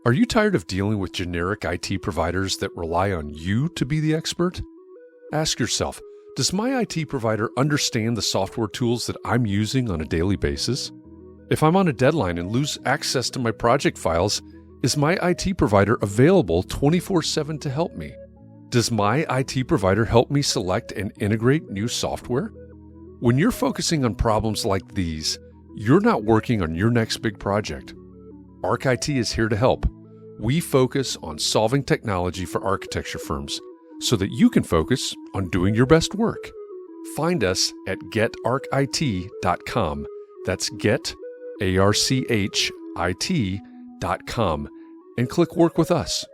Are you tired of dealing with generic IT providers that rely on you to be the expert? Ask yourself, does my IT provider understand the software tools that I'm using on a daily basis? If I'm on a deadline and lose access to my project files, is my IT provider available 24/7 to help me? Does my IT provider help me select and integrate new software? When you're focusing on problems like these, you're not working on your next big project. Arc IT is here to help. We focus on solving technology for architecture firms so that you can focus on doing your best work. Find us at getarchit.com. That's getarchit.com and click Work with Us.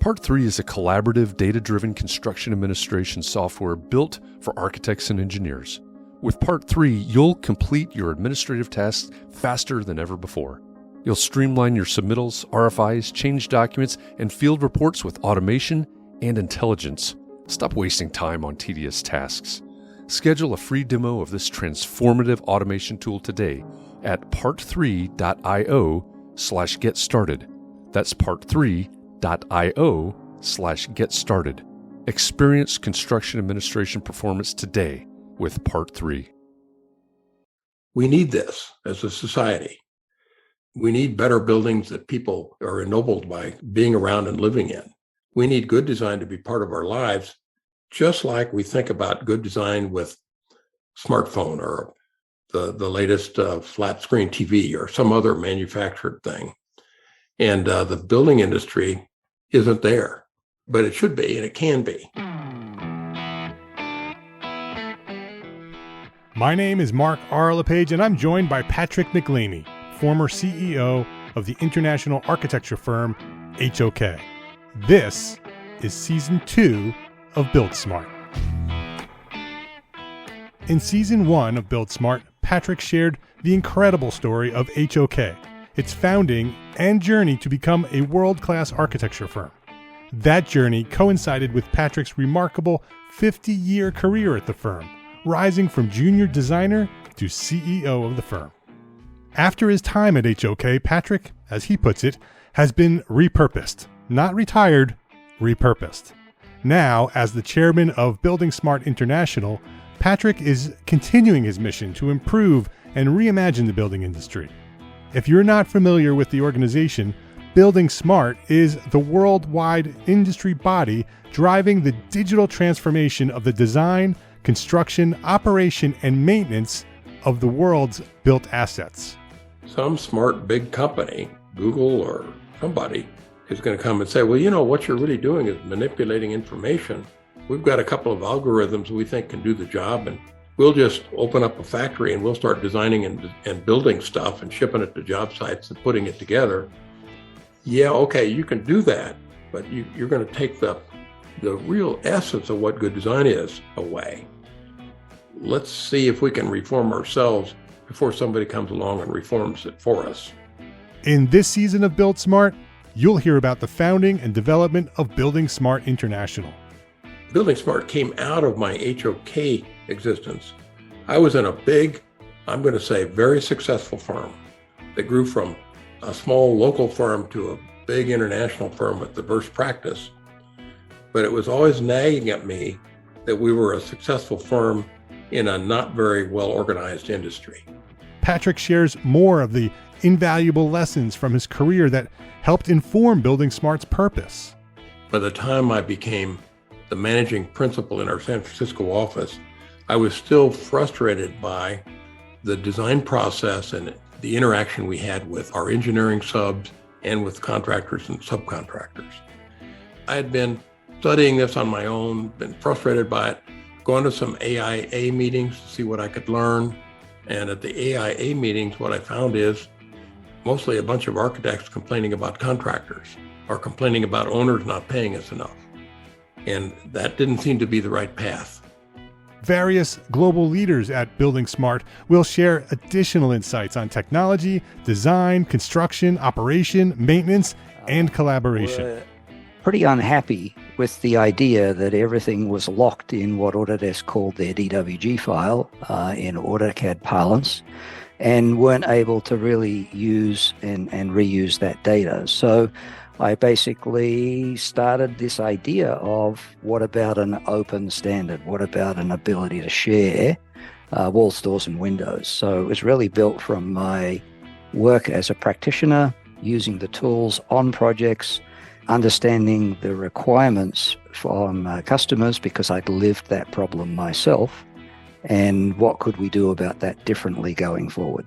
Part 3 is a collaborative, data-driven construction administration software built for architects and engineers. With Part 3, you'll complete your administrative tasks faster than ever before. You'll streamline your submittals, RFIs, change documents, and field reports with automation and intelligence. Stop wasting time on tedious tasks. Schedule a free demo of this transformative automation tool today at part3.io/getstarted. That's part3.io/getstarted. Experience construction administration performance today with Part 3. We need this as a society. We need better buildings that people are ennobled by being around and living in. We need good design to be part of our lives, just like we think about good design with smartphone or the latest flat screen TV or some other manufactured thing. And the building industry isn't there, but it should be and it can be. My name is Mark R. LePage, and I'm joined by Patrick MacLeamy, former CEO of the international architecture firm HOK. This is Season 2 of buildSMART. In Season 1 of buildSMART, Patrick shared the incredible story of HOK, its founding and journey to become a world-class architecture firm. That journey coincided with Patrick's remarkable 50-year career at the firm, rising from junior designer to CEO of the firm. After his time at HOK, Patrick, as he puts it, has been repurposed, not retired, repurposed. Now, as the chairman of buildingSMART International, Patrick is continuing his mission to improve and reimagine the building industry. If you're not familiar with the organization, buildingSMART is the worldwide industry body driving the digital transformation of the design, construction, operation, and maintenance of the world's built assets. Some smart big company, Google or somebody, is going to come and say, well, you know, what you're really doing is manipulating information. We've got a couple of algorithms we think can do the job, and we'll just open up a factory and we'll start designing and building stuff and shipping it to job sites and putting it together. Yeah, okay, you can do that, but you're going to take the real essence of what good design is away. Let's see if we can reform ourselves before somebody comes along and reforms it for us. In this season of buildSMART, you'll hear about the founding and development of buildingSMART International. buildingSMART came out of my HOK existence. I was in a big, I'm going to say very successful firm that grew from a small local firm to a big international firm with diverse practice. But it was always nagging at me that we were a successful firm in a not very well organized industry. Patrick shares more of the invaluable lessons from his career that helped inform buildingSMART's purpose. By the time I became the managing principal in our San Francisco office, I was still frustrated by the design process and the interaction we had with our engineering subs and with contractors and subcontractors. I had been studying this on my own, been frustrated by it, gone to some AIA meetings to see what I could learn. And at the AIA meetings, what I found is mostly a bunch of architects complaining about contractors or complaining about owners not paying us enough. And that didn't seem to be the right path. Various global leaders at buildingSMART will share additional insights on technology, design, construction, operation, maintenance, and collaboration. We're pretty unhappy with the idea that everything was locked in what Autodesk called their DWG file in AutoCAD parlance. and weren't able to really use and reuse that data. So I basically started this idea of what about an open standard? What about an ability to share walls, doors, and windows? So it was really built from my work as a practitioner, using the tools on projects, understanding the requirements from customers because I'd lived that problem myself, and what could we do about that differently going forward.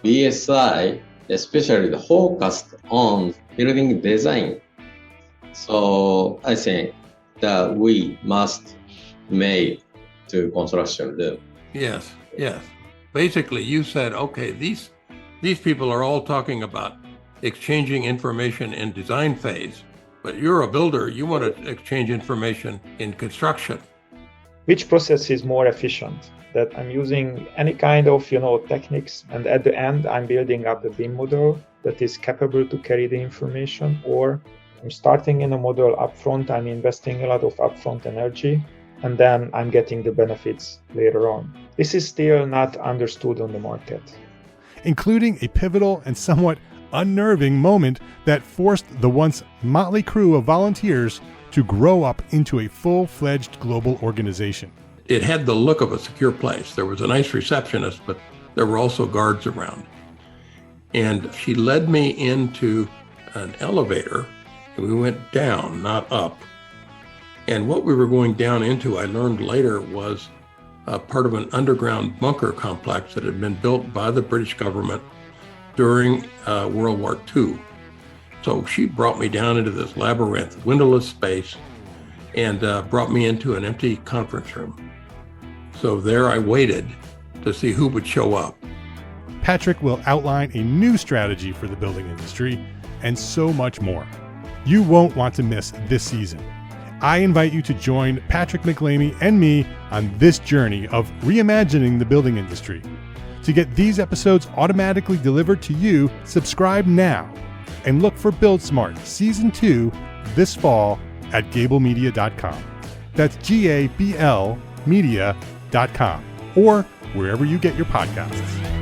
BSI especially focused on building design. So I think that we must make to construction do. Yes. Basically, you said, okay, these people are all talking about exchanging information in design phase, but you're a builder, you want to exchange information in construction. Which process is more efficient? That I'm using any kind of techniques, and at the end I'm building up a BIM model that is capable to carry the information, or I'm starting in a model upfront, I'm investing a lot of upfront energy, and then I'm getting the benefits later on. This is still not understood on the market. Including a pivotal and somewhat unnerving moment that forced the once motley crew of volunteers to grow up into a full-fledged global organization. It had the look of a secure place. There was a nice receptionist, but there were also guards around. And she led me into an elevator, and we went down, not up. And what we were going down into, I learned later, was part of an underground bunker complex that had been built by the British government during World War II. So she brought me down into this labyrinth, windowless space, and brought me into an empty conference room. So there I waited to see who would show up. Patrick will outline a new strategy for the building industry and so much more. You won't want to miss this season. I invite you to join Patrick MacLeamy and me on this journey of reimagining the building industry. To get these episodes automatically delivered to you, subscribe now and look for buildSMART Season 2 this fall at gablemedia.com. That's GABL media.com or wherever you get your podcasts.